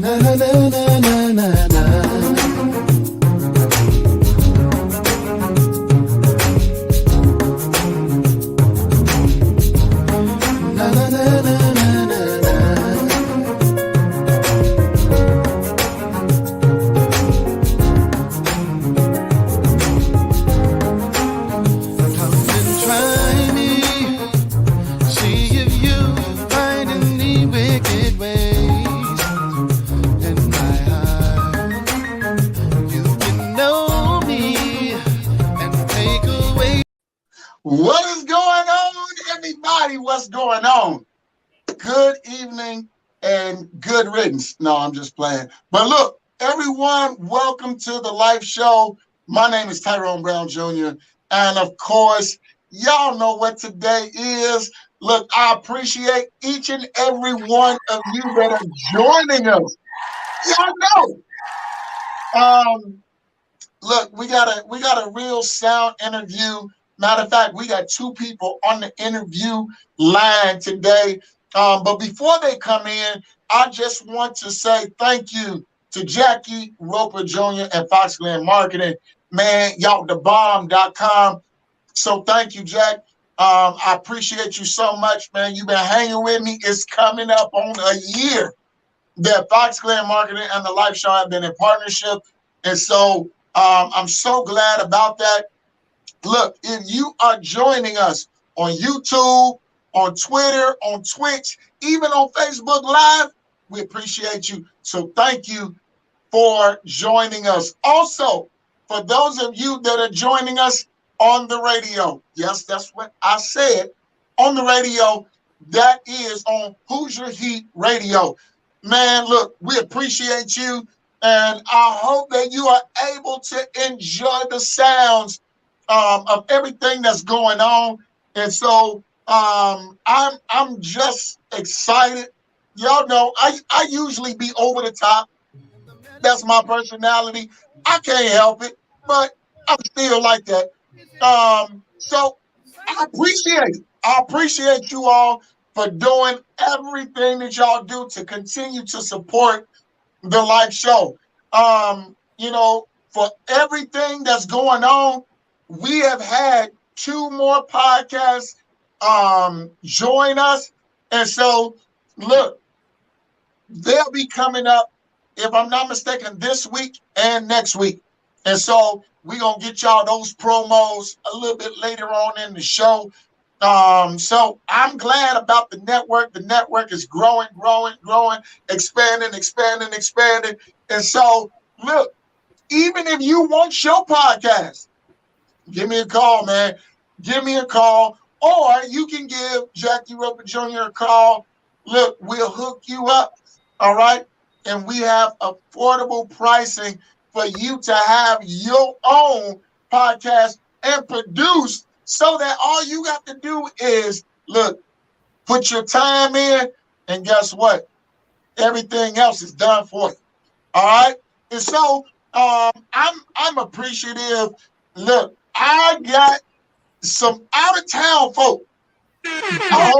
Na na na na na na na. What is going on, everybody? What's going on? Good evening and good riddance. No, I'm just playing. But look, everyone, welcome to the live show. My name is Tyrone Brown Jr. And of course, y'all know what today is. Look, I appreciate each and every one of you that are joining us. Y'all know. Look, we got a real sound interview. Matter of fact, we got two people on the interview line today. But before they come in, I just want to say thank you to Jackie Roper Jr. and Fox Glen Marketing. Man, y'all, thebomb.com. So thank you, Jack. I appreciate you so much, man. You've been hanging with me. It's coming up on a year that Fox Glen Marketing and the Life Show have been in partnership. And so I'm so glad about that. Look, if you are joining us on YouTube, on Twitter, on Twitch, even on Facebook Live, we appreciate you. So thank you for joining us. Also, for those of you that are joining us on the radio, yes, that's what I said, on the radio, that is on Hoosier Heat Radio. Man, look, we appreciate you, and I hope that you are able to enjoy the sounds of everything that's going on. And so I'm just excited. Y'all know I usually be over the top. That's my personality. I can't help it, but I'm still like that. So I appreciate it. I appreciate you all for doing everything that y'all do to continue to support the live show. For everything that's going on, we have had two more podcasts join us. And so, look, they'll be coming up, if I'm not mistaken, this week and next week. And so we're going to get y'all those promos a little bit later on in the show. So I'm glad about the network. The network is growing, expanding. And so, look, even if you want your podcast, give me a call, man. Give me a call. Or you can give Jackie Roper Jr. a call. Look, we'll hook you up, all right? And we have affordable pricing for you to have your own podcast and produce, so that all you got to do is, look, put your time in, and guess what? Everything else is done for you, all right? And so I'm appreciative. Look, I got some out-of-town folk. I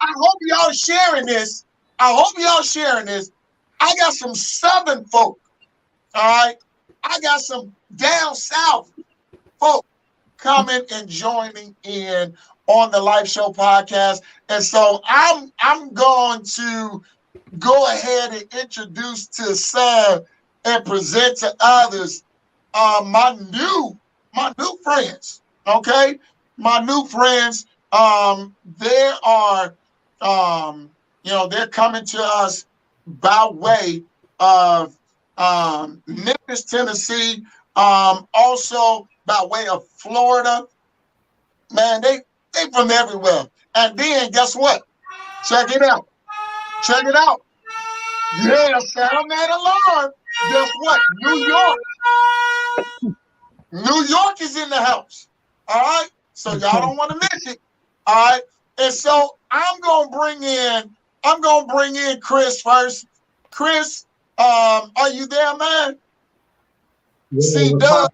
hope y'all sharing this. I got some Southern folk, all right? I got some down south folk coming and joining in on the Live Show podcast. And so I'm going to go ahead and introduce to some and present to others my new friends. Okay, my new friends. They are they're coming to us by way of Memphis, Tennessee, also by way of Florida. Man, they from everywhere. And then guess what? Check it out. Yeah, sound that alarm. Guess what? New York is in the house. All right. So y'all don't want to miss it. All right. And so I'm gonna bring in Chris first. Chris, are you there, man? Yeah, C-Dubb.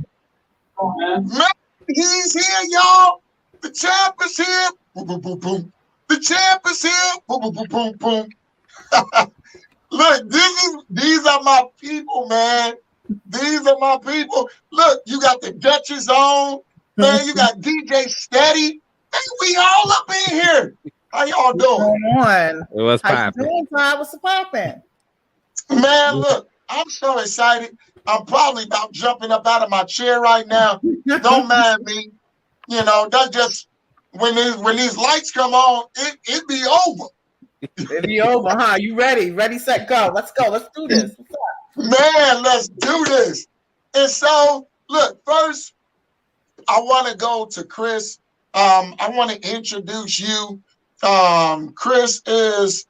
Man, he's here, y'all. The champ is here. Boom, boom, boom, boom. The champ is here. Boom, boom, boom, boom, boom. Look, these are my people, man. These are my people. Look, you got the Duchess on, man. You got DJ Steady. Hey, we all up in here. How y'all doing? On. It was How you popping. doing, Todd? What's popping? Man, look, I'm so excited. I'm probably about jumping up out of my chair right now. Don't mind me. You know, that's just when these lights come on, it be over. It be over, huh? You ready? Ready, set, go. Let's go. Let's do this. What's up? Man, let's do this. And so, look, first, I want to go to Chris. I want to introduce you. Chris is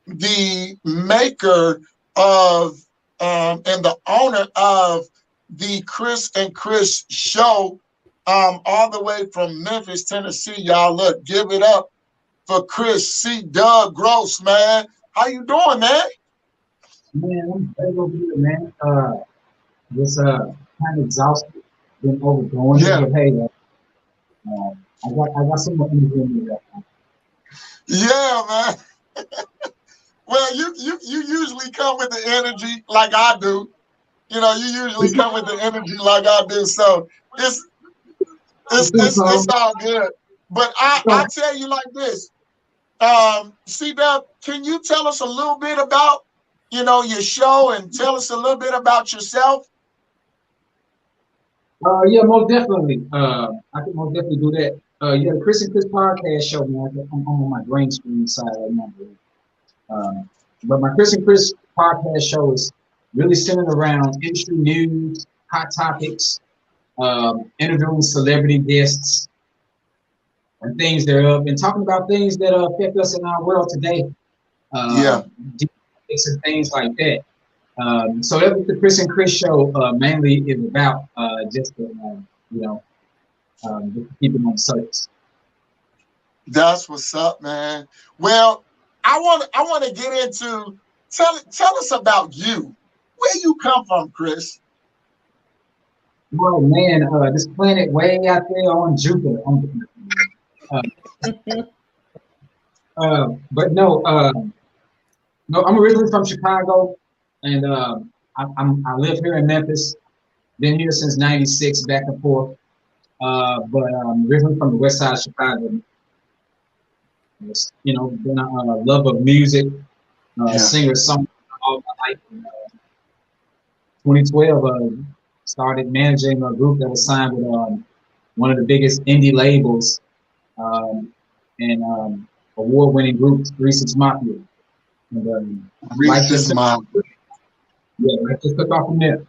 the maker of and the owner of the Chris and Chris show, all the way from Memphis, Tennessee. Y'all, look, give it up for Chris C-Dubb Gross, man. How you doing, man? Man, I'm very good, man. Just kind of exhausted, been overdoing it, but hey, I got some more energy in me right now. Yeah, man. Well, you usually come with the energy like I do. You know, you usually come with the energy like I do. So it's all good. But I tell you like this, C-Dubb, can you tell us a little bit about, you know, your show and tell us a little bit about yourself? Yeah, most definitely. I can most definitely do that. Yeah, the Chris and Chris podcast show, man. I'm on my green screen side right now. But my Chris and Chris podcast show is really centered around industry news, hot topics, interviewing celebrity guests, and things thereof, and talking about things that affect us in our world today. And things like that. So that's what the Chris and Chris show mainly is about. Just to, just to keep it on the surface. That's what's up, man. Well, I want to get into tell us about you. Where you come from, Chris? Well, man, this planet way out there on Jupiter. But no, I'm originally from Chicago, and I live here in Memphis. Been here since '96, back and forth. But originally from the west side of Chicago. You know, been a love of music, singer, songwriter all my life. 2012, started managing a group that was signed with one of the biggest indie labels and award-winning group, Reese's Mafia. And Reese's Mafia. Yeah, I just took off from there.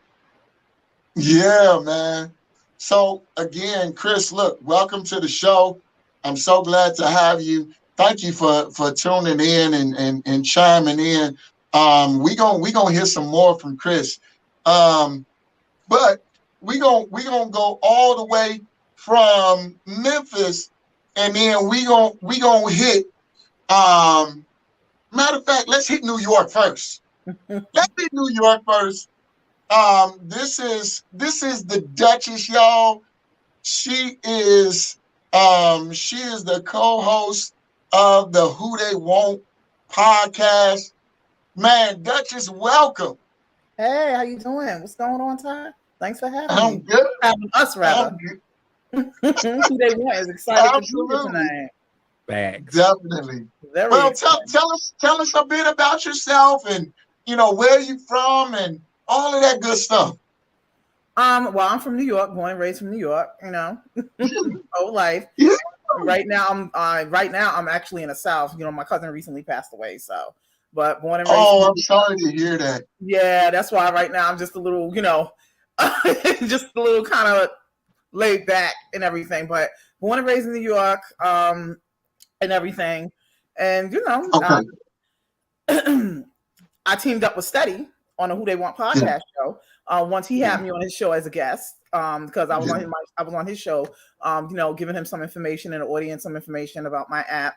Yeah, man. So again, Chris, look, welcome to the show. I'm so glad to have you. Thank you for tuning in and chiming in. We gonna hear some more from Chris. But we gonna go all the way from Memphis, and then we gonna hit. Matter of fact, let's hit New York first. Let's hit New York first. This is the Duchess, y'all. She is the co-host of the Who They Want podcast. Man, Duchess, welcome. Hey, how you doing? What's going on, Todd? Thanks for having I'm me. good. Having us, rather. Who They Want is excited Absolutely. to be here tonight. Bags. Definitely. Very Well, excited. tell us a bit about yourself and, you know, where you from and all of that good stuff. Well, I'm from New York, born and raised from New York, you know, whole life. Yeah. Right now I'm actually in the South. You know, my cousin recently passed away, so but born and raised. Oh, I'm sorry to hear that. Yeah, that's why right now I'm just a little, you know, just a little kind of laid back and everything. But born and raised in New York, and everything. And you know, Okay. I teamed up with Steady on a Who They Want podcast show. Once he had me on his show as a guest, because I was on his show, you know, giving him some information and the audience some information about my app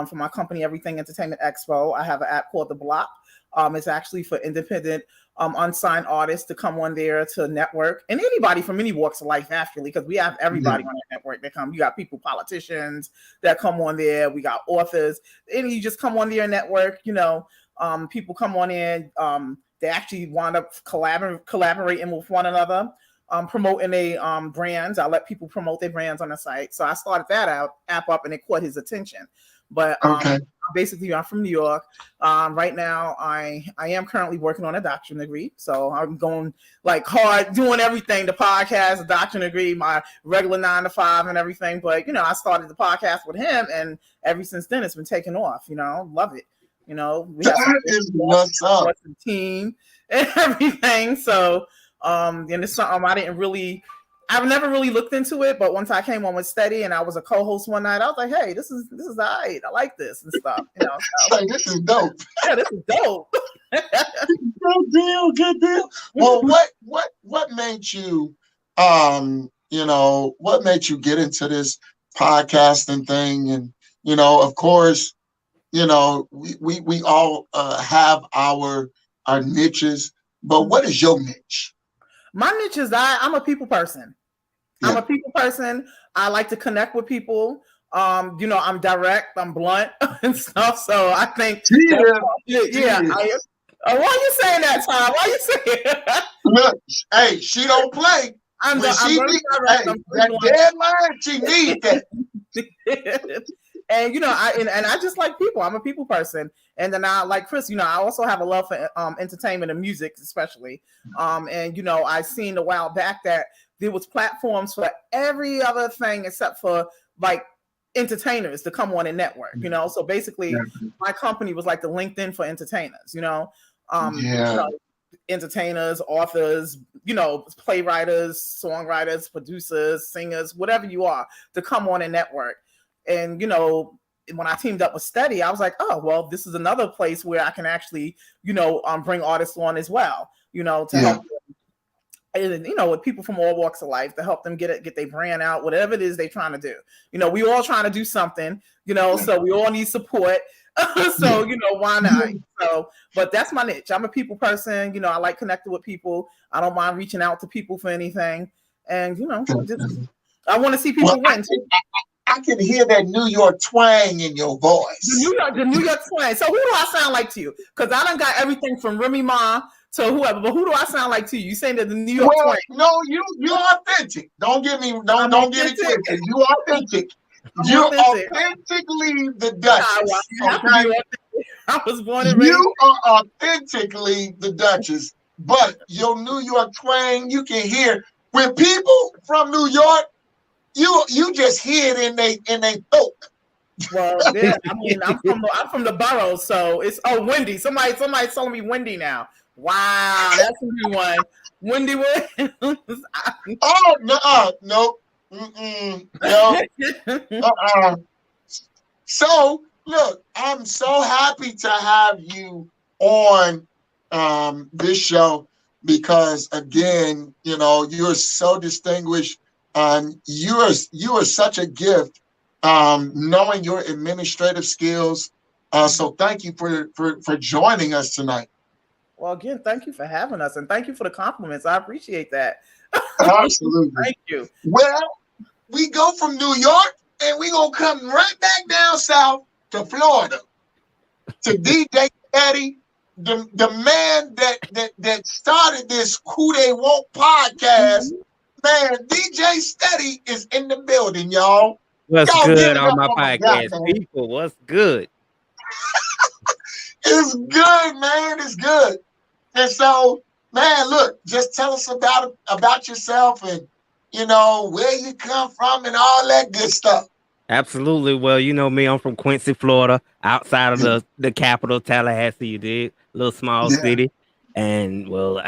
for my company, Everything Entertainment Expo. I have an app called The Block. It's actually for independent, unsigned artists to come on there to network, and anybody from any walks of life, actually, because we have everybody on that network that come. You got people, politicians that come on there. We got authors, and you just come on there and network, you know. People come on in. They actually wind up collaborating with one another, promoting their brands. I let people promote their brands on the site. So I started that app up, and it caught his attention. But Okay. basically, I'm from New York. Right now, I am currently working on a doctorate degree. So I'm going like hard, doing everything, the podcast, the doctorate degree, my regular 9 to 5 and everything. But, I started the podcast with him, and ever since then, it's been taking off. Love it. We have some team and everything. So, and it's something I've never really looked into it, but once I came on with Steady and I was a co-host one night, I was like, "Hey, this is all right. I like this and stuff." So, like, this is dope. Yeah, this is dope. Good deal. Well, what made you, what made you get into this podcasting thing? And of course, we all have our niches, but what is your niche? My niche is I'm a people person. Yeah. I'm a people person. I like to connect with people. I'm direct, I'm blunt and stuff. So I think, yeah. Why are you saying that, Tom? Why are you saying that? Look, hey, she don't play. That deadline, she needs that. And I just like people. I'm a people person. And then I like Chris, I also have a love for entertainment and music, especially. And I seen a while back that there was platforms for every other thing except for like entertainers to come on and network, So basically my company was like the LinkedIn for entertainers, entertainers, authors, playwrights, songwriters, producers, singers, whatever you are, to come on and network. And when I teamed up with Steady, I was like, oh well, this is another place where I can actually bring artists on as well, to help them, with people from all walks of life, to help them get their brand out, whatever it is they're trying to do. We all trying to do something, so we all need support. So why not? So, but that's my niche. I'm a people person. I like connecting with people. I don't mind reaching out to people for anything, and I want to see people win too. I can hear that New York twang in your voice. The New York twang. So who do I sound like to you? Because I done got everything from Remy Ma to whoever. But who do I sound like to you? You saying that the New York twang? No, you're authentic. Don't get it twisted. You authentic. You're authentically the Duchess. I was born and raised. You are authentically the Duchess, but your New York twang, you can hear when people from New York. You just hear it in they throat. Well, yeah, I'm from the borough, so it's Wendy. Somebody telling me Wendy now. Wow, that's a new one. Wendy Williams. No. No. So look, I'm so happy to have you on this show because again, you're so distinguished. You are such a gift, knowing your administrative skills. So thank you for joining us tonight. Well, again, thank you for having us, and thank you for the compliments. I appreciate that. Absolutely. Thank you. Well, we go from New York, and we gonna come right back down south to Florida to DJ Steady, the man that started this Who They Want podcast. Man, DJ Steady is in the building, y'all. What's good on my podcast, people? What's good? It's good, man. It's good. And so, man, look, just tell us about yourself and, where you come from and all that good stuff. Absolutely. Well, you know me, I'm from Quincy, Florida, outside of the capital, Tallahassee, you did. A little small city. And, well,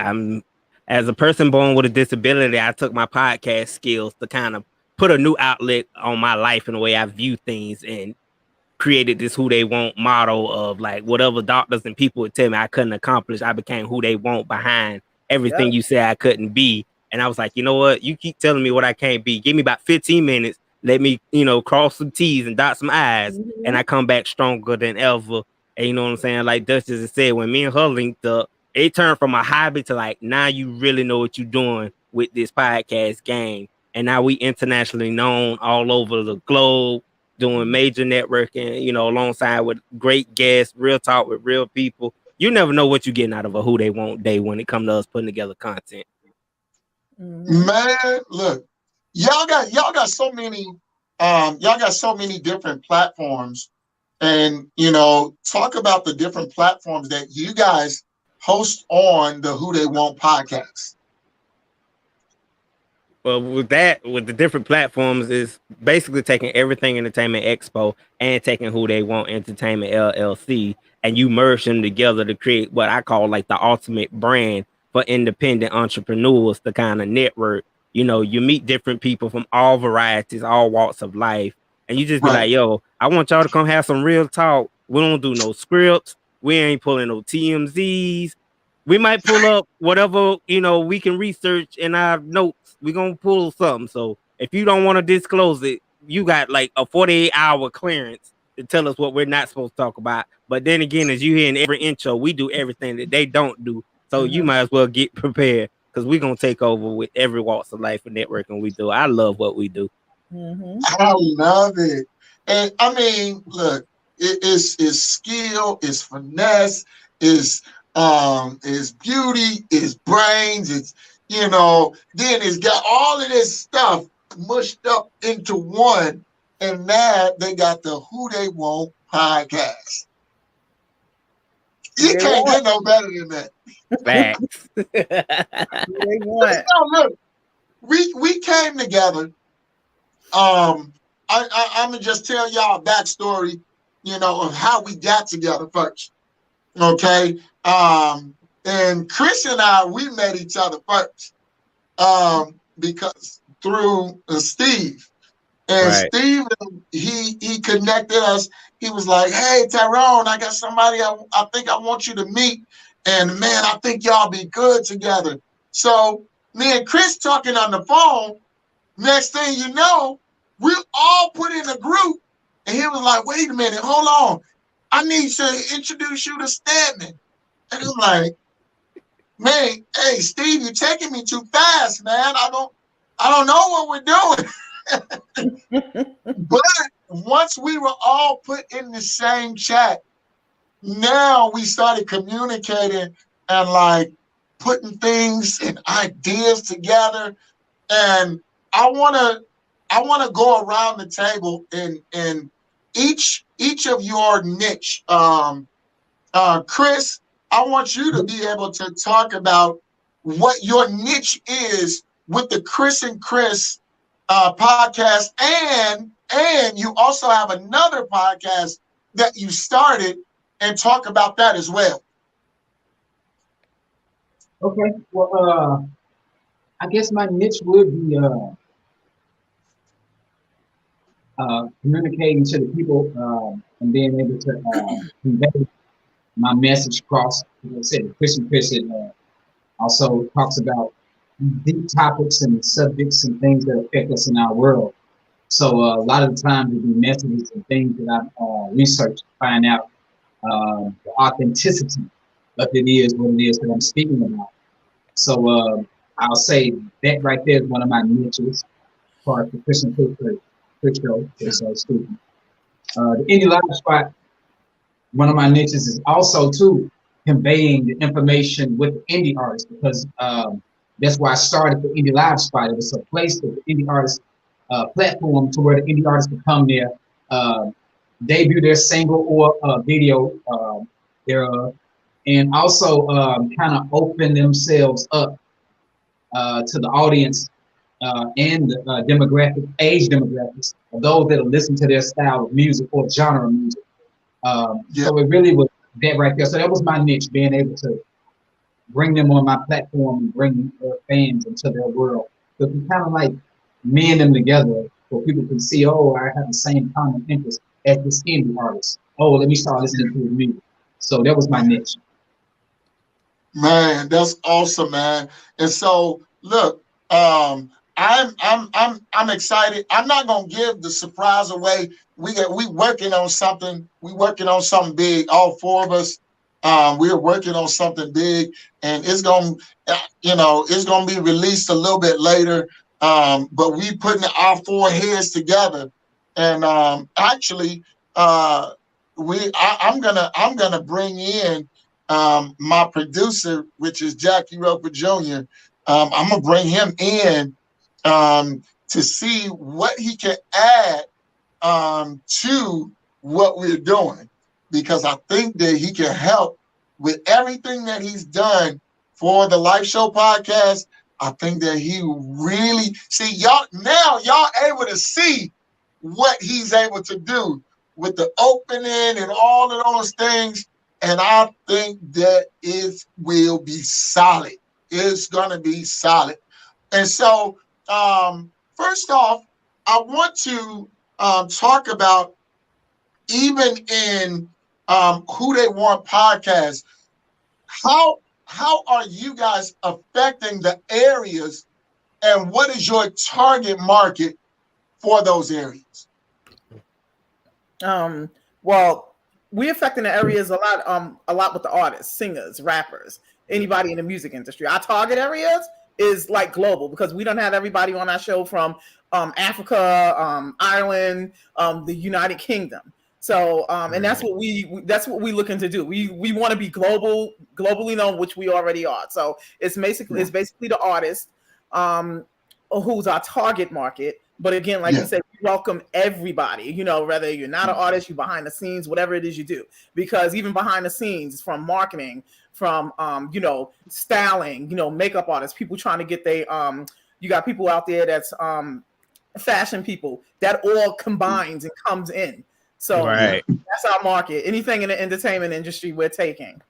as a person born with a disability, I took my podcast skills to kind of put a new outlet on my life and the way I view things and created this Who They Want motto of like whatever doctors and people would tell me I couldn't accomplish, I became who they want behind everything you say I couldn't be. And I was like, you know what? You keep telling me what I can't be. Give me about 15 minutes. Let me, cross some T's and dot some I's. And I come back stronger than ever. And you know what I'm saying? Like Duchess has said, when me and her linked up, it turned from a hobby to like, now you really know what you're doing with this podcast game. And now we internationally known all over the globe. doing major networking, you know, alongside with great guests, real talk with real people. You never know what you're getting out of a Who They Want day when it comes to us putting together content. Man, look, y'all got so many different platforms, and you know, talk about the different platforms that you guys host on the Who They Want podcast. Well, with the different platforms, is basically taking Everything Entertainment Expo and taking Who They Want Entertainment LLC, and you merge them together to create what I call like the ultimate brand for independent entrepreneurs to kind of network. You know, you meet different people from all varieties, all walks of life, and you just be like, yo, I want y'all to come have some real talk. We don't do no scripts. We ain't pulling no TMZs. We might pull up whatever, you know, we can research in our notes. We're going to pull something. So if you don't want to disclose it, you got like a 48-hour clearance to tell us what we're not supposed to talk about. But then again, as you hear in every intro, we do everything that they don't do. So you might as well get prepared, because we're going to take over with every walks of life and networking we do. I love what we do. I love it. And I mean, look, it's skill, it's finesse, it's beauty, it's brains, it's, you know, then it's got all of this stuff mushed up into one, and now they got the Who They Want podcast. You can't get no better than that. Facts. So look, we came together. I'm gonna just tell y'all a backstory, you know, of how we got together first. Okay. And Chris and I, we met each other first. Because through Steve. And Steve, he connected us. He was like, hey, Tyrone, I got somebody I think I want you to meet. And man, I think y'all be good together. So me and Chris talking on the phone. Next thing you know, we all put in a group. And he was like, wait a minute, hold on. I need to introduce you to Stedman. And I'm like, man, hey, Steve, you're taking me too fast, man. I don't know what we're doing. But once we were all put in the same chat, now we started communicating and like putting things and ideas together. And I wanna go around the table and each of your niche. Chris, I want you to be able to talk about what your niche is with the Chris and Chris podcast, and you also have another podcast that you started, and talk about that as well. Okay, well, I guess my niche would be communicating to the people and being able to convey my message across. Like I said, Chris and Chris also talks about deep topics and subjects and things that affect us in our world. So a lot of the times it will be messages and things that I research to find out the authenticity of it is what it is that I'm speaking about. So I'll say that right there is one of my niches for the Chris and Chris show. The Indie Live Spot, one of my niches is also too conveying the information with indie artists, because that's why I started the Indie Live Spot. It was a place for the indie artists platform to where the indie artists could come there, debut their single or video thereof, and also kind of open themselves up to the audience and the age demographics of those that listen to their style of music or genre of music. So it really was that right there. So that was my niche, being able to bring them on my platform and bring their fans into their world. So we kind of like mend them together so people can see, oh, I have the same common interest as this indie artist. Oh, let me start listening to his music. So that was my niche. Man, that's awesome, man. And so look, I'm excited. I'm not gonna give the surprise away. We working on something. We working on something big. All four of us. We're working on something big, and it's gonna, it's gonna be released a little bit later. But we putting our four heads together, And actually, I'm gonna bring in my producer, which is Jackie Roper Jr. I'm gonna bring him in to see what he can add to what we're doing, because I think that he can help with everything that he's done for the Life Show podcast. I think that he really see y'all now. Y'all able to see what he's able to do with the opening and all of those things, and I think that it will be solid. It's gonna be solid. And so, first off, I want to talk about, even in Who They Want podcast, how are you guys affecting the areas, and what is your target market for those areas? Well, we're affecting the areas a lot with the artists, singers, rappers, anybody in the music industry. Our target areas is like global, because we don't have everybody on our show from Africa, Ireland, the United Kingdom. So, and that's what we looking to do. We want to be globally known, which we already are. So it's basically the artist who's our target market. But again, like you said, we welcome everybody, whether you're not an artist, you're behind the scenes, whatever it is you do, because even behind the scenes, from marketing, from, styling, makeup artists, people trying to get you got people out there that's fashion people, that all combines and comes in. So that's our market. Anything in the entertainment industry, we're taking.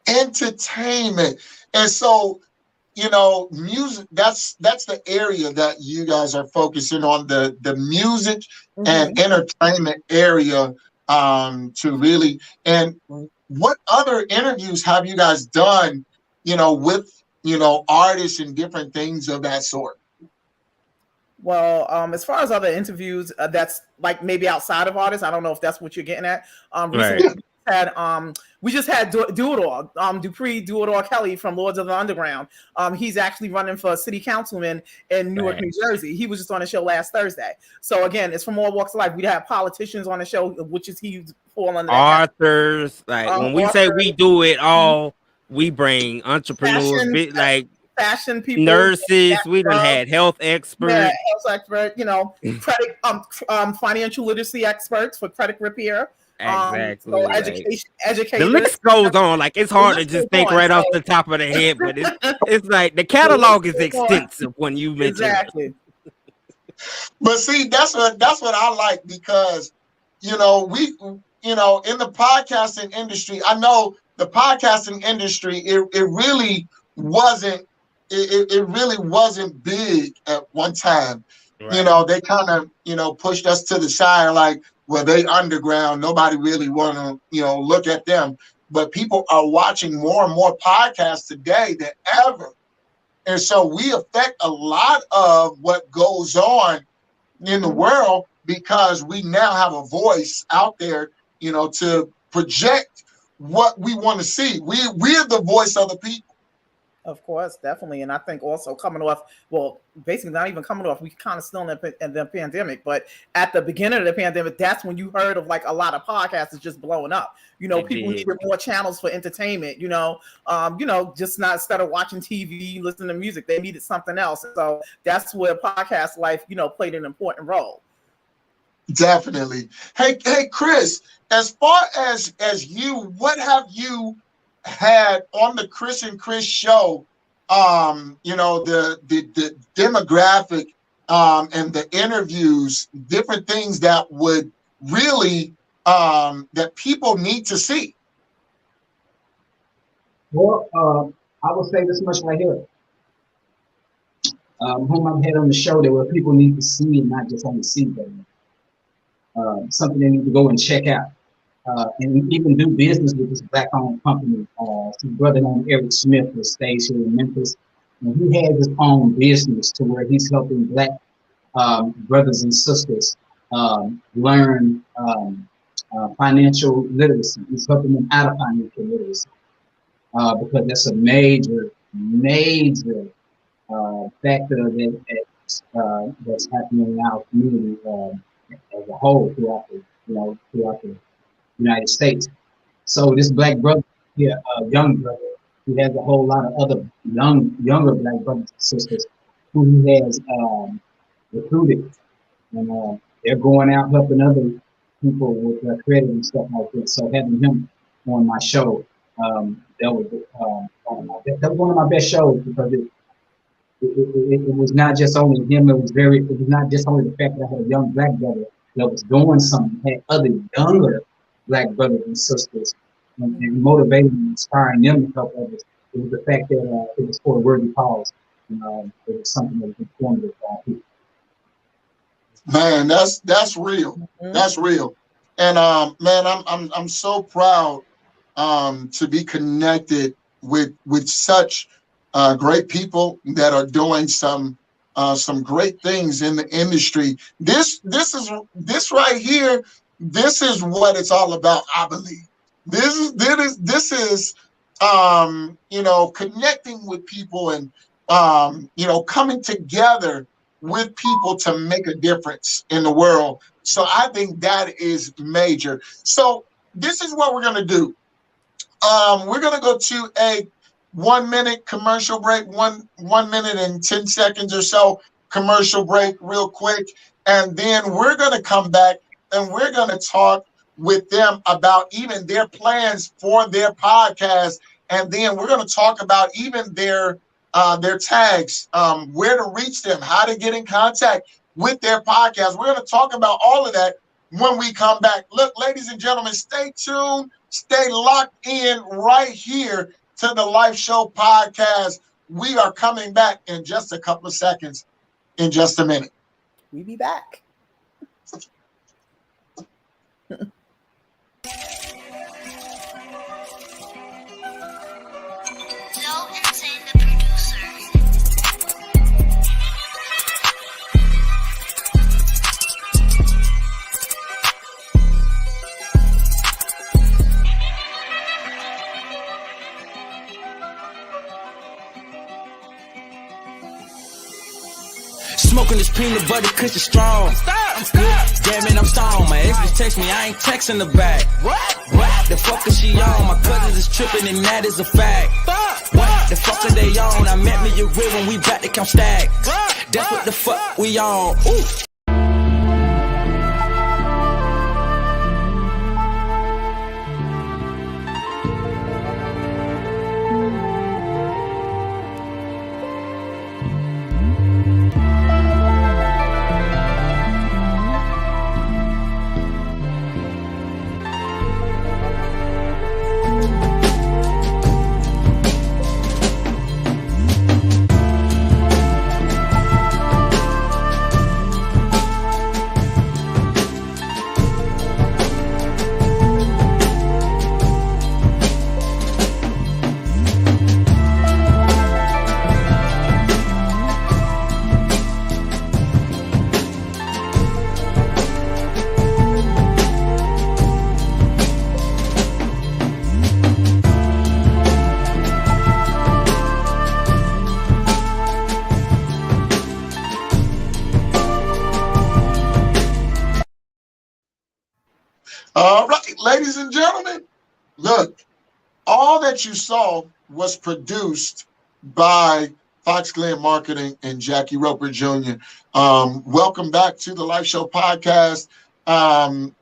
Entertainment. And so, music, that's the area that you guys are focusing on, the music and entertainment area, to really. And what other interviews have you guys done, with, artists and different things of that sort? Well, as far as other interviews, that's like maybe outside of artists. I don't know if that's what you're getting at. Recently, we just had Duador, Dupree Duador Kelly from Lords of the Underground. He's actually running for city councilman in Newark, New Jersey. He was just on the show last Thursday. So again, it's from all walks of life. We'd have politicians on the show, which is he fall under authors. When we say we do it all, we bring entrepreneurs, fashion people, nurses. We done had health experts, credit, financial literacy experts for credit repair. Exactly. So education. The list goes on. Like, it's hard to just think right off the top of the head, but it's like the catalog is extensive when you mention it. But see, that's what I like, because we in the podcasting industry, I know the podcasting industry, it really wasn't big at one time. They kind of pushed us to the side, like, well, they underground, nobody really want to look at them. But people are watching more and more podcasts today than ever, and so we affect a lot of what goes on in the world, because we now have a voice out there, to project what we want to see. We're the voice of the people. Of course, definitely. And I think also coming off, well, basically not even coming off, we kind of still in the pandemic, but at the beginning of the pandemic, that's when you heard of like a lot of podcasts is just blowing up. People needed more channels for entertainment, just not, instead of watching TV, listening to music, they needed something else. So that's where podcast life, played an important role. Definitely. Hey, Chris, as far as you, what have you had on the Chris and Chris show, the demographic, and the interviews, different things that would really, that people need to see? Well, I will say this much right here. Whom I've had on the show, there were people need to see and not just only see them. Something they need to go and check out. And even do business with this black-owned company. His brother named Eric Smith, who stays here in Memphis, and he has his own business to where he's helping black brothers and sisters learn financial literacy. He's helping them out of financial literacy, because that's a major factor that's happening in our community. as a whole throughout the United States. So this black brother, yeah, young brother, he has a whole lot of other younger black brothers and sisters who he has recruited, and they're going out helping other people with credit and stuff like that. So having him on my show, that was that was one of my best shows because it was not just only him. It was not just only the fact that I had a young black brother that was doing something. I had other younger black brothers and sisters, and motivating and inspiring them to help others. It was the fact that it was for a worthy cause. It was something that was informative for people. Man, that's real. That's real. And man, I'm so proud to be connected with such great people that are doing some great things in the industry. This right here. This is what it's all about. I believe this is connecting with people and coming together with people to make a difference in the world. So I think that is major. So this is what we're going to do. We're going to go to a 1 minute commercial break, one minute and 10 seconds or so commercial break real quick. And then we're going to come back and we're going to talk with them about even their plans for their podcast. And then we're going to talk about even their tags, where to reach them, how to get in contact with their podcast. We're going to talk about all of that when we come back. Look, ladies and gentlemen, stay tuned, stay locked in right here to the Life Show podcast. We are coming back in just a couple of seconds, in just a minute. We'll be back. Smoking this peanut butter cushion strong. Damn it, I'm stoned. My ex just text me, I ain't texting her back. What? The fuck is she on? My cousins is tripping and that is a fact. What the fuck are they on? I met me a real when we back to count stacks. That's what the fuck we on. Ooh. All right, ladies and gentlemen, look, all that you saw was produced by Fox Glen Marketing and Jackie Roper Jr. Welcome back to the Life Show podcast. The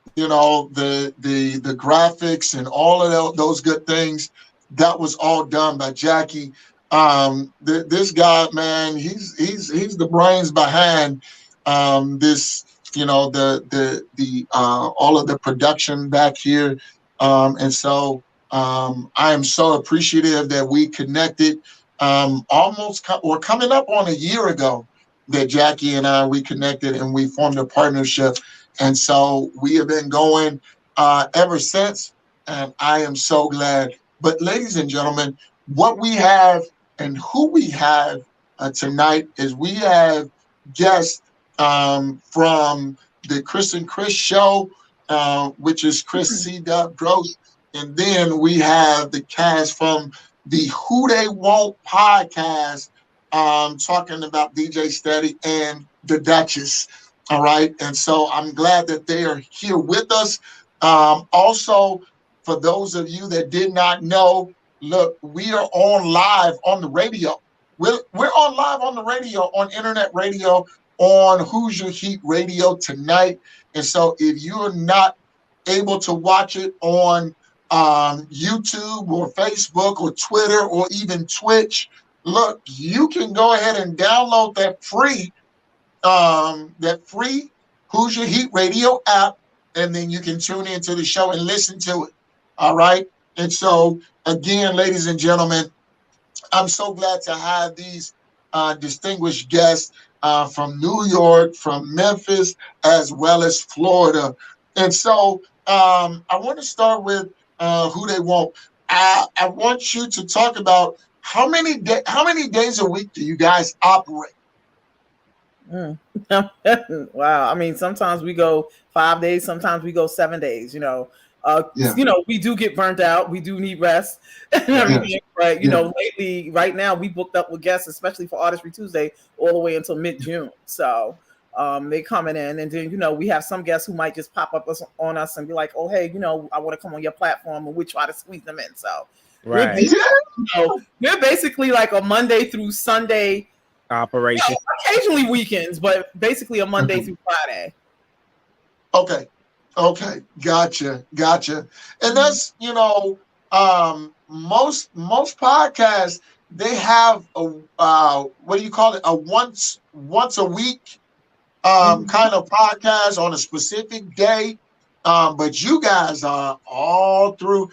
graphics and all of those good things, that was all done by Jackie. This guy, man, he's the brains behind this. All of the production back here. And so I am so appreciative that we connected we're coming up on a year ago that Jackie and I, we connected and we formed a partnership. And so we have been going ever since. And I am so glad. But ladies and gentlemen, what we have and who we have tonight is we have guests from the Chris and Chris show, which is Chris C-Dubb Gross. And then we have the cast from the WhoDeyWant podcast, talking about DJ Steady and the Duchess. All right. And so I'm glad that they are here with us. Also, for those of you that did not know, look, we are on live on the radio. We're on live on the radio, on internet radio, on Who's Your Heat Radio tonight. And so if you're not able to watch it on YouTube or Facebook or Twitter or even Twitch, look, you can go ahead and download that free Who's Your Heat Radio app, and then you can tune into the show and listen to it. All right. And so again, ladies and gentlemen, I'm so glad to have these distinguished guests from New York, from Memphis, as well as Florida. And so I want to start with Who They Want. I want you to talk about how many days a week do you guys operate? Wow. I mean, sometimes we go 5 days, sometimes we go 7 days, you know. You know, we do get burnt out. We do need rest and everything. But you know, lately, right now, we booked up with guests, especially for Artistry Tuesday, all the way until mid-June. So they coming in, and then you know, we have some guests who might just pop up on us and be like, "Oh, hey, you know, I want to come on your platform," and we try to squeeze them in. So we're basically like a Monday through Sunday operation. You know, occasionally weekends, but basically a Monday through Friday. Okay, gotcha. And that's, you know, most podcasts, they have a what do you call it? A once a week kind of podcast on a specific day. But you guys are all through.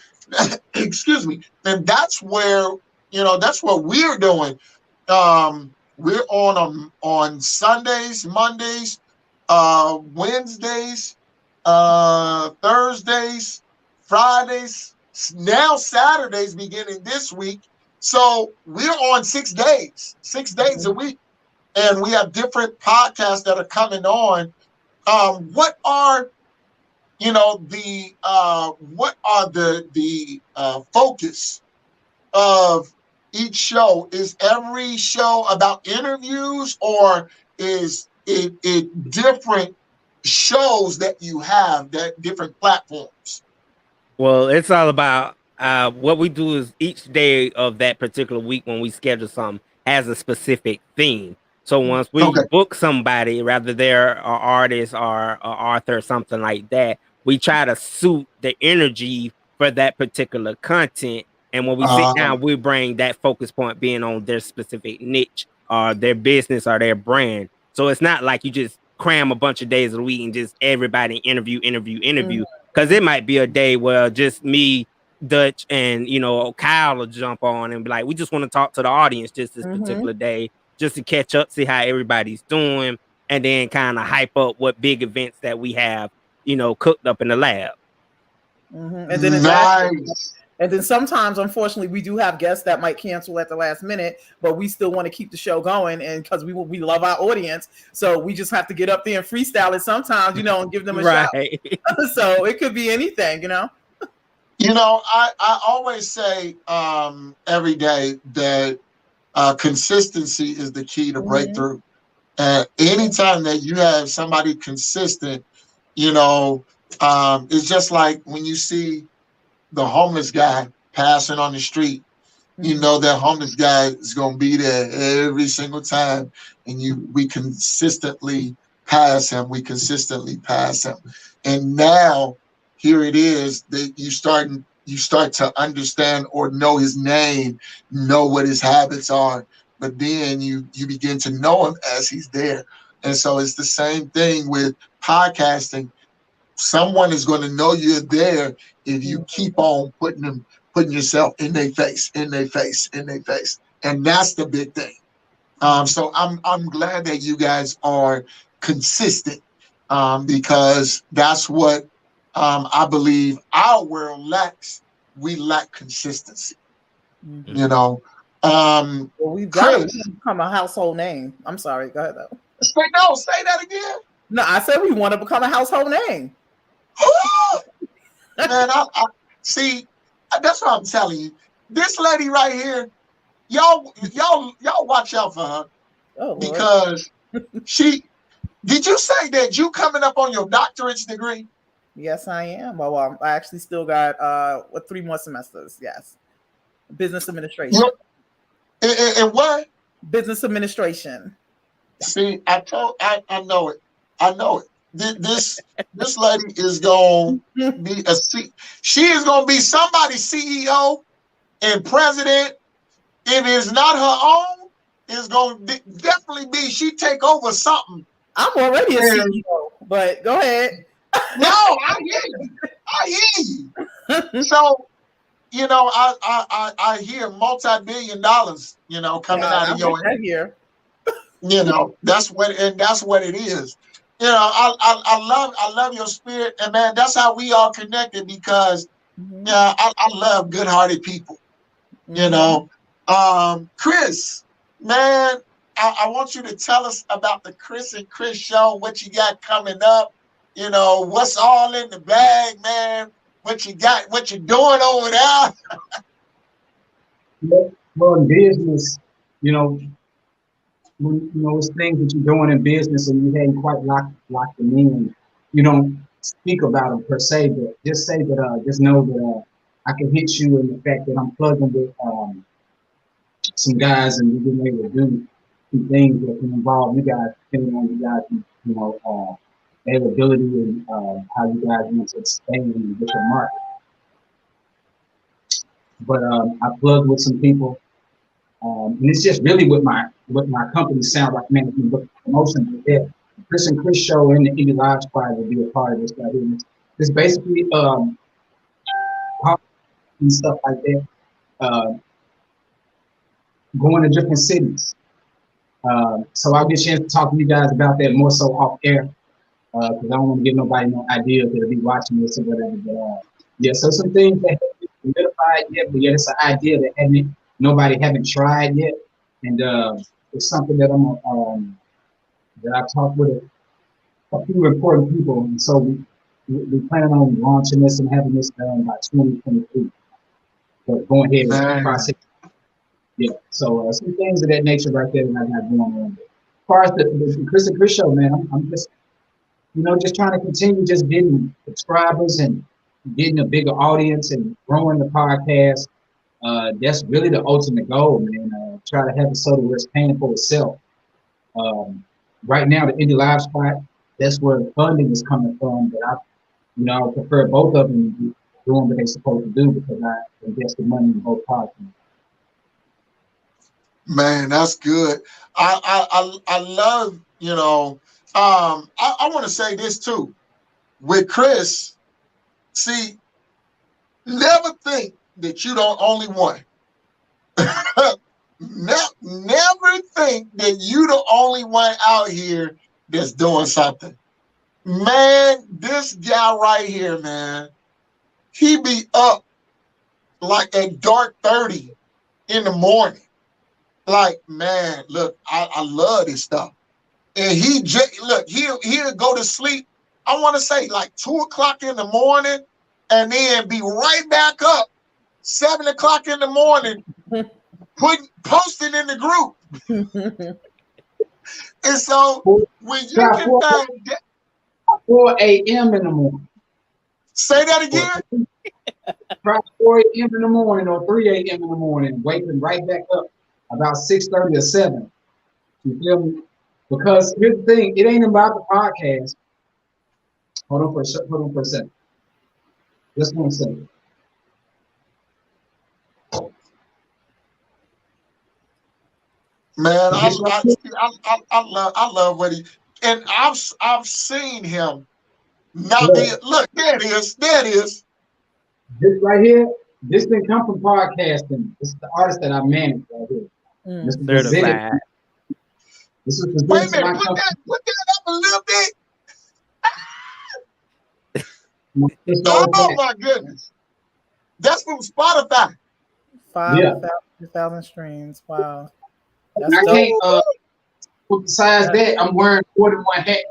Excuse me, and that's where, you know, that's what we're doing. We're on Sundays, Mondays, Wednesdays, Thursdays, Fridays, now Saturdays beginning this week. So we're on 6 days, 6 days a week, and we have different podcasts that are coming on. What are, you know, the focus of each show? Is every show about interviews, or is it different shows that you have, that different platforms? Well, it's all about what we do is each day of that particular week when we schedule something has a specific theme. So once we book somebody, rather they're an artist or an author or something like that, we try to suit the energy for that particular content. And when we sit down, we bring that focus point being on their specific niche or their business or their brand. So it's not like you just cram a bunch of days of the week and just everybody interview. Because it might be a day where just me, Dutch, and, you know, Kyle will jump on and be like, we just want to talk to the audience just this particular day, just to catch up, see how everybody's doing, and then kind of hype up what big events that we have, you know, cooked up in the lab. And then and then sometimes, unfortunately, we do have guests that might cancel at the last minute, but we still want to keep the show going, and because we love our audience, so we just have to get up there and freestyle it sometimes, you know, and give them a shout. So it could be anything, you know. You know, I always say every day that consistency is the key to breakthrough. Anytime that you have somebody consistent, you know, it's just like when you see the homeless guy passing on the street, you know that homeless guy is going to be there every single time, and we consistently pass him. And now here it is that you start to understand or know his name, know what his habits are, but then you begin to know him as he's there. And so it's the same thing with podcasting. Someone is going to know you're there if you keep on putting yourself in their face. And that's the big thing. So I'm glad that you guys are consistent, because that's what I believe our world lacks. We lack consistency. You know. Well, we've got to become a household name. I'm sorry. Go ahead though. Say that again. No, I said we want to become a household name. Man, I see. That's what I'm telling you. This lady right here, y'all watch out for her, because she Did you say that you coming up on your doctorate degree? Yes, I am. Well, I actually still got 3 more semesters. Yes, business administration. And what? Business administration. See, I know it. I know it. This lady is gonna be she is gonna be somebody's CEO and president. If it's not her own, it's gonna definitely be she take over something. I'm already a CEO, but go ahead. No, I hear you. I hear you. So, you know, I hear multi-billion dollars, you know, coming out of your here. You know, that's what it is. You know, I love your spirit, and man, that's how we all connected because I love good-hearted people. You know, Chris, man, I want you to tell us about the Chris and Chris show. What you got coming up? You know, what's all in the bag, man? What you got? What you doing over there? Well, in business, you know, it's things that you're doing in business and you hadn't quite locked them in. You don't speak about them per se, but just say that, just know that I can hit you in the fact that I'm plugging with some guys and we've been able to do some things that can involve you guys, depending on you guys, you know, availability and how you guys want to expand in the different market. But I plugged with some people. And it's just really what my company Sound Like Management book promotion. The Chris and Chris show and the Indie Live Spot will be a part of this. It's basically and stuff like that. Going to different cities. So I'll get a chance to talk to you guys about that more so off air. Because I don't want to give nobody no idea that'll be watching this or whatever. But yeah, so some things that haven't been solidified yet, but yeah, it's an idea that nobody haven't tried yet, and it's something that that I've talked with a few important people, and so we plan on launching this and having this done by 2023. But going ahead with the process. Yeah, so some things of that nature right there that I got going on. As far as the Chris and Chris show, man, I'm just, you know, just trying to continue just getting subscribers and getting a bigger audience and growing the podcast. That's really the ultimate goal, man. Try to have it so that where it's paying for itself. Right now, the Indie Live Spot, that's where the funding is coming from. But I prefer both of them doing what they're supposed to do because I invest the money in both parts. Man, that's good. I love, you know. I want to say this too. With Chris, see, never think that you don't only one. Never think that you the only one out here that's doing something. Man, this guy right here, man, he be up like at dark 30 in the morning. Like, man, look, I love this stuff. And he'll go to sleep, I want to say like 2 o'clock in the morning, and then be right back up 7 o'clock in the morning, posting in the group. And so when you can find 4 a.m. in the morning. Say that again. Try 4 a.m. in the morning or 3 a.m. in the morning, waking right back up about 6:30 or 7. You feel me? Because here's the thing, it ain't about the podcast. Hold on for a second. Just 1 second. Man, I love what he, and I've seen him not be. Look, there it is. This right here, this didn't come from podcasting. This is the artist that I manage right here. This is certified. This is wait a minute, put that up a little bit. Oh my goodness, that's from Spotify. 5,000 streams. Wow. That's I can't. Besides that, I'm wearing more than one hat.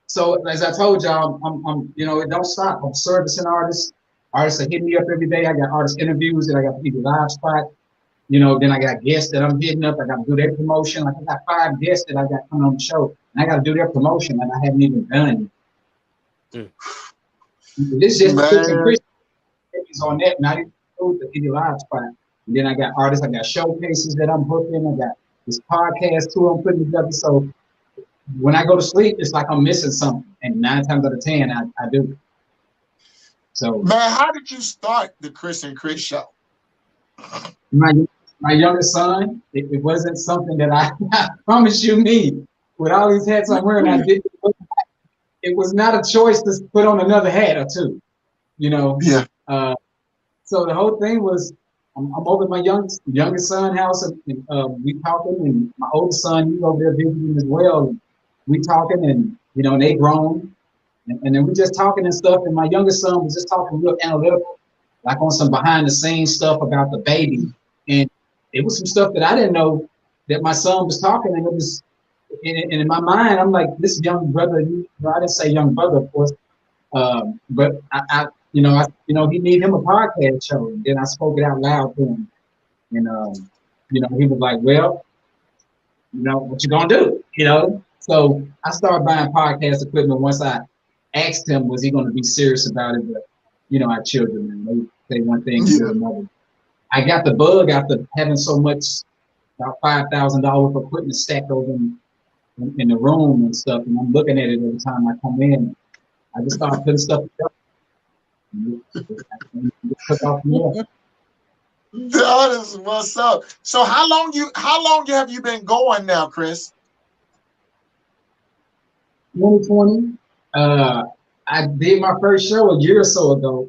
So as I told y'all, I'm you know, it don't stop. I'm servicing artists. Artists are hitting me up every day. I got artist interviews that I got people live spot. You know, then I got guests that I'm hitting up. I got to do their promotion. Like I got 5 guests that I got coming on the show. and I got to do their promotion, and I haven't even done it. This is just Man. Chris and Chris on that, and I didn't do the Indie Live spot. And then I got artists, I got showcases that I'm booking, I got this podcast too I'm putting together. So when I go to sleep, it's like I'm missing something, and 9 times out of 10, I do. So, man, how did you start the Chris and Chris show? My youngest son, it wasn't something that I promise you me. With all these hats I'm wearing, it was not a choice to put on another hat or two, you know. Yeah. So the whole thing was, I'm over at my youngest son's house, and we talking, and my oldest son, he's over there visiting as well. And we talking, and you know, and they grown, and then we just talking and stuff. And my youngest son was just talking real analytical, like on some behind the scenes stuff about the baby, and it was some stuff that I didn't know that my son was talking, and it was, and in my mind, I'm like, this young brother. I didn't say young brother, of course, but I he need him a podcast show. And then I spoke it out loud to him, and he was like, well, what you gonna do? So I started buying podcast equipment once I asked him, was he gonna be serious about it? But our children, man, they say one thing to another. I got the bug after having so much, about $5,000 for equipment stacked over in the room and stuff, and I'm looking at it every time I come in. I just started putting stuff together. That is what's up. So how long have you been going now, Chris? 2020. I did my first show a year or so ago.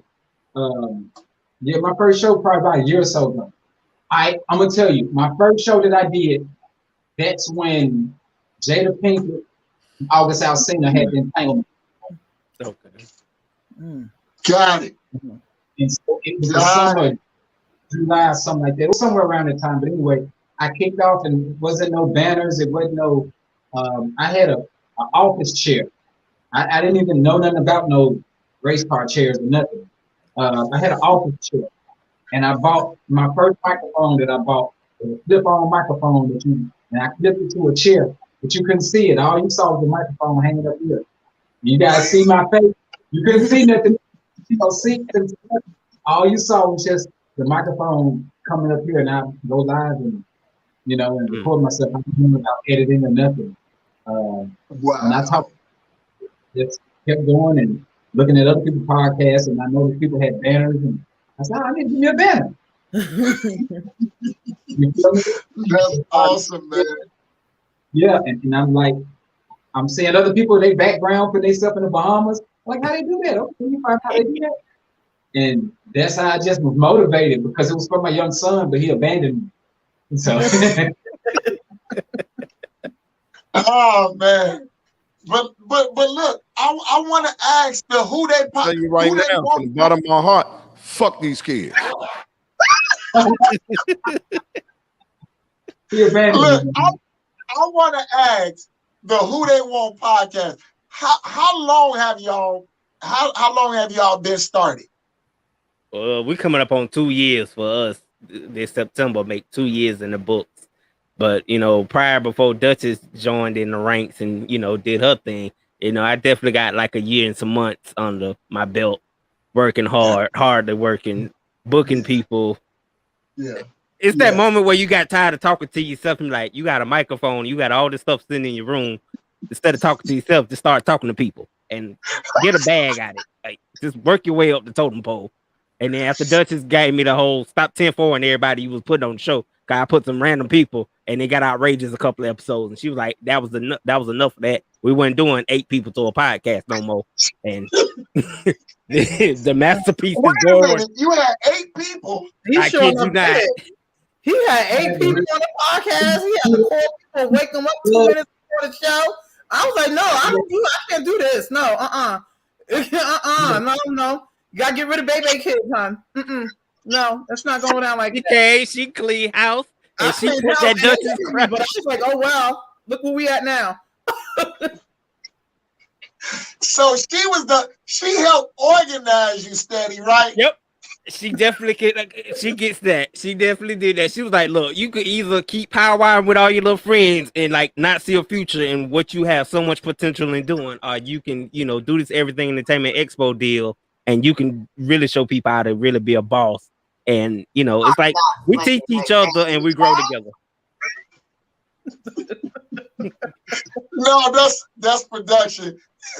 My first show probably about a year or so ago. I'm gonna tell you, my first show that I did, that's when Jada Pinkett, August Alsina had the entanglement. Okay. Got it. And so it was the summer, July, something like that. It was somewhere around that time. But anyway, I kicked off, and it wasn't no banners. It wasn't no. I had an office chair. I didn't even know nothing about no race car chairs or nothing. I had an office chair, and I bought my first microphone that I bought, a flip-on microphone and I flipped it to a chair, but you couldn't see it. All you saw was the microphone hanging up here. You guys see my face? You couldn't see nothing. All you saw was just the microphone coming up here, and I go live and and record myself. I didn't know about editing or nothing. Wow. And I just kept going and looking at other people's podcasts, and I noticed people had banners, and I said, I need to give me a banner. You feel me? That's awesome, man. Yeah, and I'm like, I'm seeing other people, they background putting themselves in the Bahamas. Like, how they do that? Okay, you find how they do that. And that's how I just was motivated, because it was for my young son, but he abandoned me. So. Oh man, but look, I want to ask the who they I'll tell you right now, from the bottom of my heart, fuck these kids. He abandoned Look, me. I want to ask the Who They Want podcast. How long have y'all been started? We coming up on 2 years for us. This September make 2 years in the books. But prior, before Duchess joined in the ranks and did her thing, I definitely got like a year and some months under my belt, working hardly working, booking people. Yeah. It's that moment where you got tired of talking to yourself and like you got a microphone, you got all this stuff sitting in your room. Instead of talking to yourself, just start talking to people and get a bag at it. Like just work your way up the totem pole. And then after Duchess gave me the whole stop 10-4 and everybody you was putting on the show, cause I put some random people and they got outrageous a couple of episodes, and she was like, that was enough of that. We weren't doing 8 people to a podcast no more. And the masterpiece is going. You had 8 people. I kid you not. He had 8 people on the podcast. He had to call people and wake them up 2 minutes before the show. I was like, no, I can't do this. No, no. You gotta get rid of baby kids, hon. No, that's not going down like that. Okay, she clean house and she put that Duchess crap. But I was like, oh well, look where we at now. So she helped organize you, Steady, right? Yep. She definitely she gets that. She definitely did that. She was like, look, you could either keep powwowing with all your little friends and like not see a future in what you have so much potential in doing, or you can, do this Everything Entertainment Expo deal and you can really show people how to really be a boss. And it's like we teach each other and we grow together. No, that's production.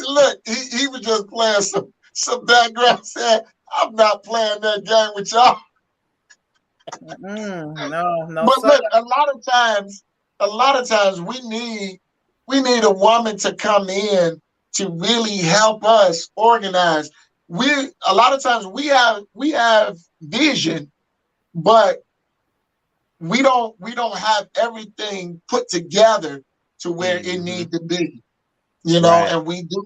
Look, he was just playing some background saying, I'm not playing that game with y'all. No. But look, a lot of times we need a woman to come in to really help us organize. A lot of times we have vision, but we don't have everything put together to where it needs to be. Right. And we do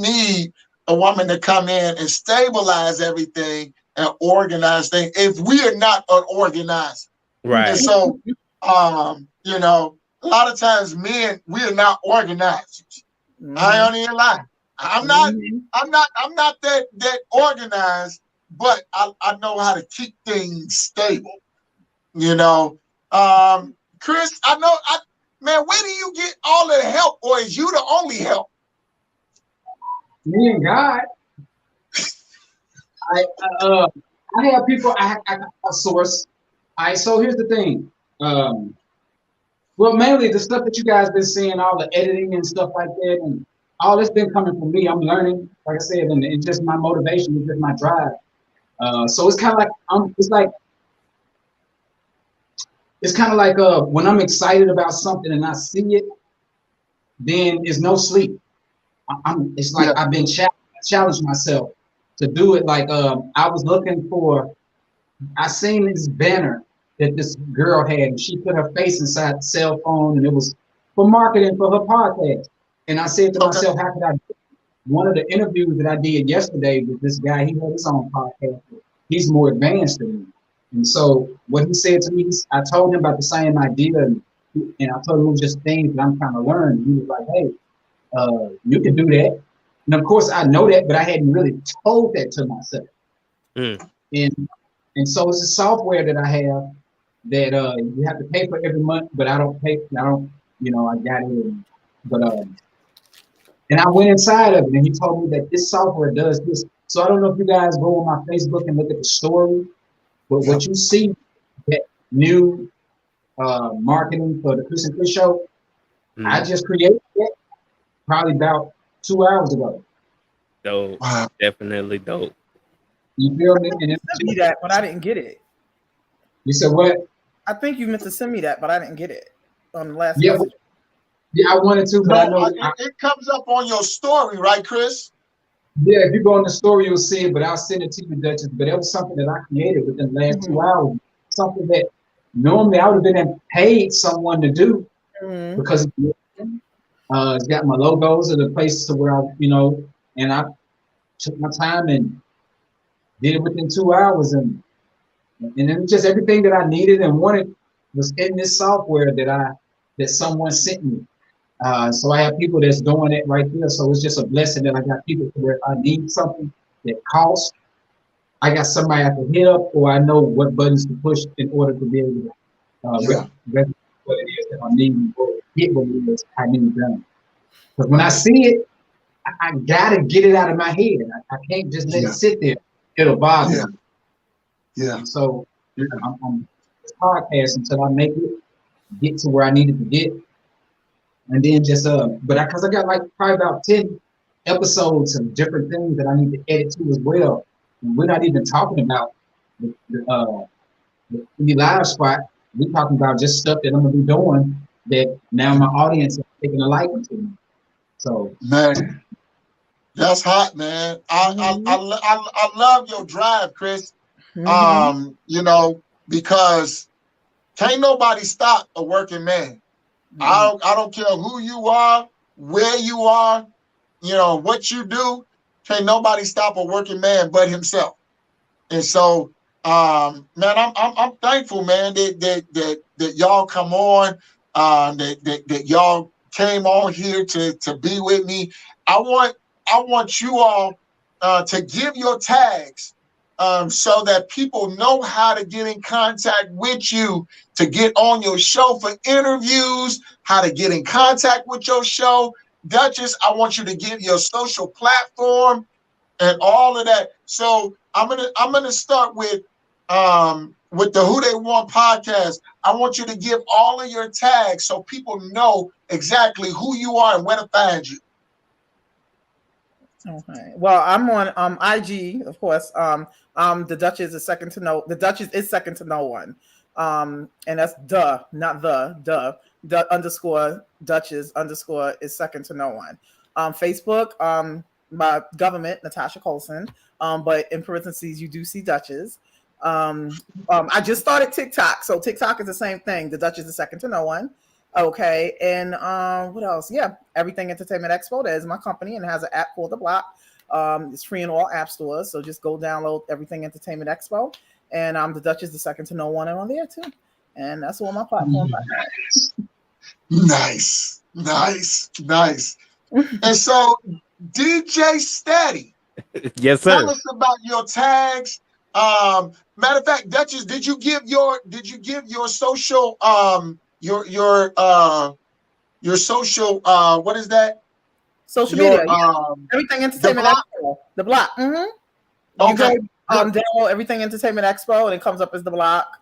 need a woman to come in and stabilize everything and organize things if we are not an organizer. Right. And so, a lot of times men, we are not organizers. I ain't even lie. I'm not that organized, but I know how to keep things stable. Chris, man, where do you get all the help, or is you the only help? Me and God. I have people. I source. So here's the thing. Well, mainly the stuff that you guys been seeing, all the editing and stuff like that, and all this been coming from me. I'm learning, like I said, and it's just my motivation, it's just my drive. So it's kind of like it's kind of like when I'm excited about something and I see it, then it's no sleep. It's like I've been challenged myself to do it. Like I was looking for, I seen this banner that this girl had, and she put her face inside the cell phone, and it was for marketing for her podcast. And I said to myself, how could I do it? One of the interviews that I did yesterday with this guy, he had his own podcast. He's more advanced than me. And so what he said to me, I told him about the same idea, and I told him it was just things that I'm trying to learn. He was like, hey, you can do that. And of course I know that, but I hadn't really told that to myself. And so it's a software that I have that you have to pay for every month, but I don't, I got it. But and I went inside of it, and he told me that this software does this. So I don't know if you guys go on my Facebook and look at the story, but what you see, that new marketing for the Chris and Chris show, I just created it probably about 2 hours ago. Dope. Wow. Definitely dope. You feel me? And sent me that, but I didn't get it. You said what? I think you meant to send me that, but I didn't get it on the last message. Yeah, I wanted to, but I know it comes up on your story, right, Chris? Yeah, if you go on the story, you'll see it, but I'll send it to you, Duchess. But it was something that I created within the last 2 hours. Something that normally I would have been paid someone to do because it's got my logos and the places to where and I took my time and did it within 2 hours, and then just everything that I needed and wanted was in this software that someone sent me. So I have people that's doing it right there. So it's just a blessing that I got people where if I need something that costs, I got somebody I can hit up, or I know what buttons to push in order to be able to represent what it is that I need or get what it is I need done. Because when I see it, I gotta get it out of my head. I can't just let it sit there. It'll bother me. Yeah. So I'm podcast until I make it get to where I needed to get. And then just because I got like probably about 10 episodes of different things that I need to edit to as well. And we're not even talking about the live spot. We're talking about just stuff that I'm gonna be doing that now my audience is taking a liking to me. So man, that's hot, man. I love your drive, Chris. Because can't nobody stop a working man. I don't care who you are, where you are, what you do. Can't nobody stop a working man but himself. And so, man, I'm thankful, man, that y'all come on, that y'all came on here to be with me. I want you all to give your tags so that people know how to get in contact with you to get on your show for interviews, how to get in contact with your show. Duchess, I want you to give your social platform and all of that. So I'm gonna start with the Who They Want podcast. I want you to give all of your tags so people know exactly who you are and where to find you. Okay. Well, I'm on IG, of course. The Duchess is second to no. The Duchess is second to no one. And that's not the underscore Duchess underscore is second to no one. Facebook, my government, Natasha Colson. But in parentheses, you do see Duchess. I just started TikTok, so TikTok is the same thing. The Duchess is second to no one. Okay, and what else? Yeah, Everything Entertainment Expo. That is my company, and it has an app called The Block. It's free in all app stores, so just go download Everything Entertainment Expo. And the Duchess is second to no one on there too. And that's all my platforms I have. Nice. And so, DJ Steady. Yes, sir. Tell us about your tags. Matter of fact, Duchess, did you give your social your social what is that? Social media. Everything Entertainment Expo. The Block. Okay. You go download Everything Entertainment Expo, and it comes up as The Block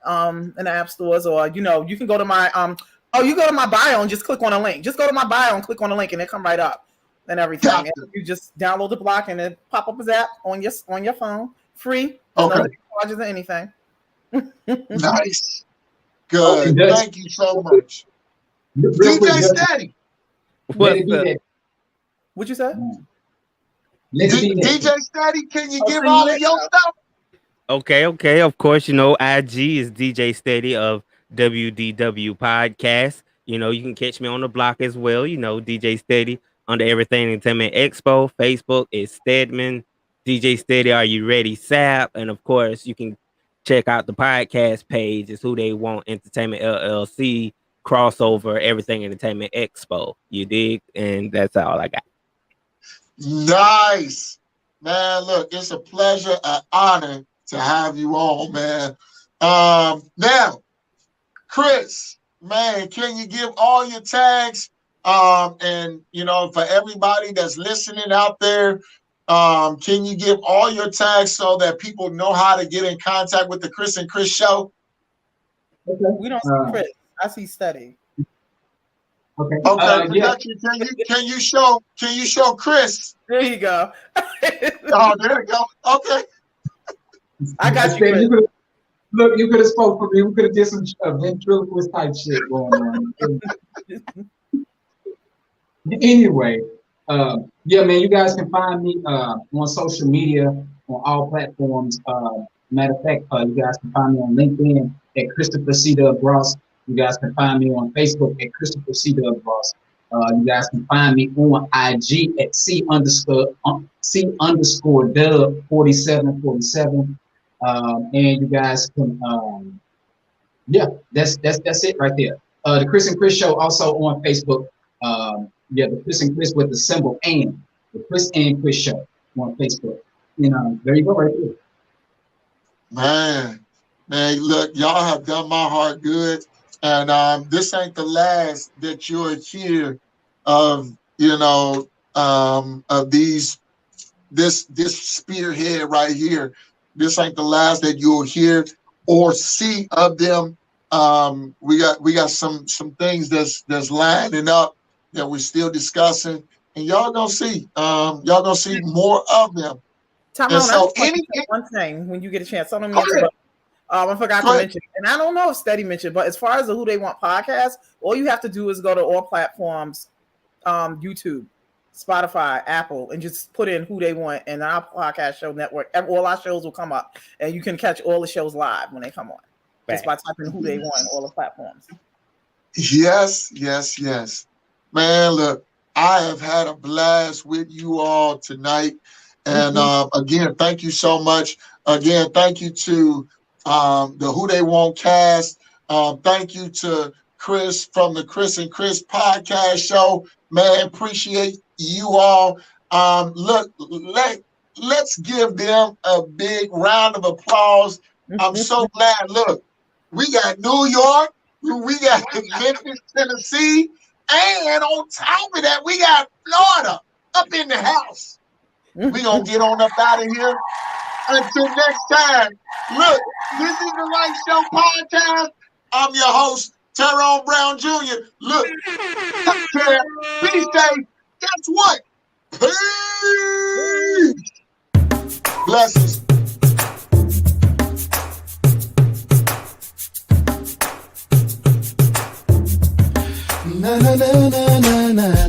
in the app stores, or you can go to my you go to my bio and just click on a link. Just go to my bio and click on a link, and it come right up and everything. Gotcha. And you just download The Block, and it pop up as app on your phone, free. Okay. No charges or anything. Nice. Good. Thank you so much. DJ Steady. What you say? DJ Steady, can you give all of your stuff? Okay. Of course, IG is DJ Steady of WDW Podcast. You can catch me on The Block as well. DJ Steady under Everything Entertainment Expo. Facebook is Stedman. DJ Steady, Are You Ready? Sap. And of course, you can check out the podcast page. It's Who They Want Entertainment LLC crossover Everything Entertainment Expo. You dig? And that's all I got. Nice, man. Look, it's a pleasure, an honor to have you on, man. Now, Chris, man, can you give all your tags? And for everybody that's listening out there, can you give all your tags so that people know how to get in contact with the Chris and Chris show? Okay. We don't see Chris. I see Steady. Okay. Yeah. Can you show Chris? There you go. Oh, there you go. Okay. I got you, Chris. Look, you could have spoke for me. We could have did some ventriloquist type shit going on. Anyway, yeah, man, you guys can find me on social media on all platforms. Matter of fact, you guys can find me on LinkedIn at Christopher C-Dubb Ross. You guys can find me on Facebook at Christopher C-Dubb Ross. You guys can find me on IG at C_Dub 4747. And you guys can, yeah, that's it right there. The Chris and Chris show also on Facebook. Yeah, the Chris and Chris with the symbol and the Chris and Chris show on Facebook. There you go right there. Man, look, y'all have done my heart good. And this ain't the last that you'll hear of, of this spearhead right here. This ain't the last that you'll hear or see of them. We got some things that's lining up that we're still discussing, and y'all gonna see more of them. One thing when you get a chance. I forgot to mention, and I don't know if Steady mentioned, but as far as the Who They Want podcast, all you have to do is go to all platforms, YouTube, Spotify, Apple, and just put in Who They Want and our podcast show network. All our shows will come up, and you can catch all the shows live when they come on. Just by typing Who They Want on all the platforms. Yes. Man, look, I have had a blast with you all tonight. And again, thank you so much. Again, thank you to the Who They Want Cast. Thank you to Chris from the Chris and Chris podcast show. Man, appreciate you all. Look, let's give them a big round of applause. I'm so glad. Look, we got New York, we got Memphis, Tennessee, and on top of that, we got Florida up in the house. We gonna get on up out of here. Until next time, look, this is the Light Show Podcast. I'm your host, Tyrone Brown Jr. Look, take care, be safe. Guess what? Peace. Blessings. Na na na na na na.